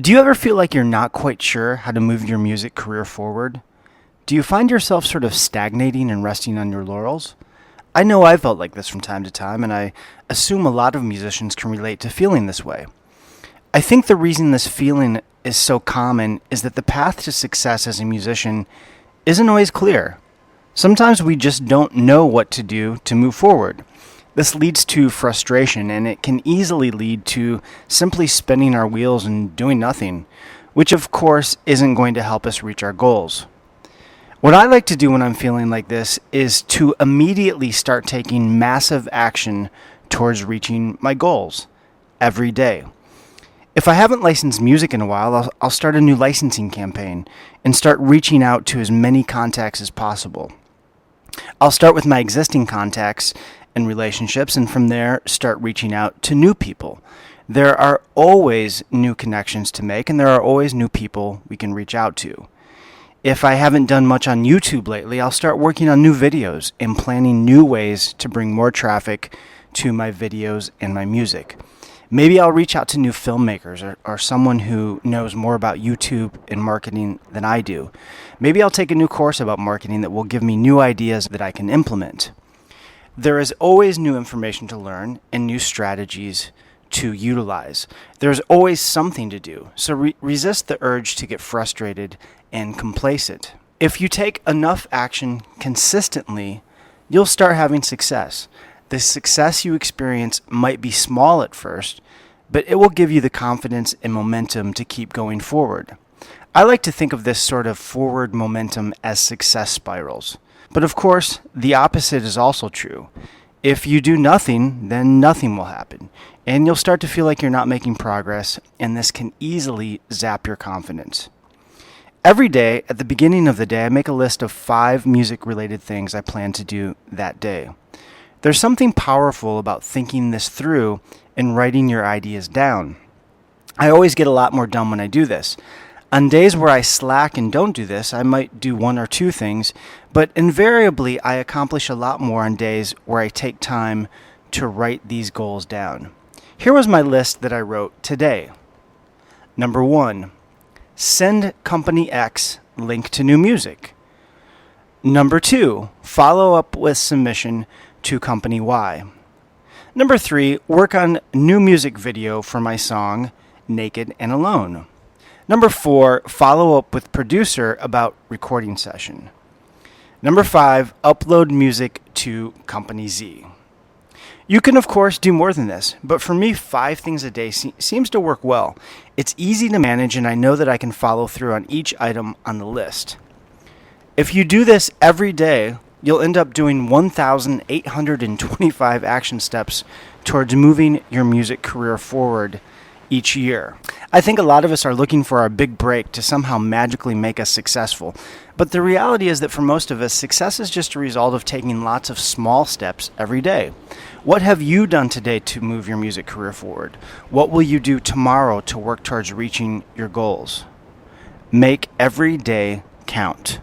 Do you ever feel like you're not quite sure how to move your music career forward? Do you find yourself sort of stagnating and resting on your laurels? I know I felt like this from time to time, and I assume a lot of musicians can relate to feeling this way. I think the reason this feeling is so common is that the path to success as a musician isn't always clear. Sometimes we just don't know what to do to move forward. This leads to frustration, and it can easily lead to simply spinning our wheels and doing nothing, which of course isn't going to help us reach our goals. What I like to do when I'm feeling like this is to immediately start taking massive action towards reaching my goals every day. If I haven't licensed music in a while, I'll start a new licensing campaign and start reaching out to as many contacts as possible. I'll start with my existing contacts and relationships, and from there start reaching out to new people. There are always new connections to make, and there are always new people we can reach out to. If I haven't done much on YouTube lately, I'll start working on new videos and planning new ways to bring more traffic to my videos and my music. Maybe I'll reach out to new filmmakers or someone who knows more about YouTube and marketing than I do. Maybe I'll take a new course about marketing that will give me new ideas that I can implement. There is always new information to learn and new strategies to utilize. There's always something to do, so resist the urge to get frustrated and complacent. If you take enough action consistently, you'll start having success. The success you experience might be small at first, but it will give you the confidence and momentum to keep going forward. I like to think of this sort of forward momentum as success spirals. But of course, the opposite is also true. If you do nothing, then nothing will happen, and you'll start to feel like you're not making progress, and this can easily zap your confidence. Every day, at the beginning of the day, I make a list of 5 music-related things I plan to do that day. There's something powerful about thinking this through and writing your ideas down. I always get a lot more done when I do this. On days where I slack and don't do this, I might do 1 or 2 things, but invariably I accomplish a lot more on days where I take time to write these goals down. Here was my list that I wrote today. Number 1, send Company X link to new music. Number 2, follow up with submission to Company Y. Number 3, work on new music video for my song, Naked and Alone. Number 4, follow up with producer about recording session. Number 5, upload music to Company Z. You can, of course, do more than this, but for me, 5 things a day seems to work well. It's easy to manage, and I know that I can follow through on each item on the list. If you do this every day, you'll end up doing 1,825 action steps towards moving your music career forward each year. I think a lot of us are looking for our big break to somehow magically make us successful. But the reality is that for most of us, success is just a result of taking lots of small steps every day. What have you done today to move your music career forward? What will you do tomorrow to work towards reaching your goals? Make every day count.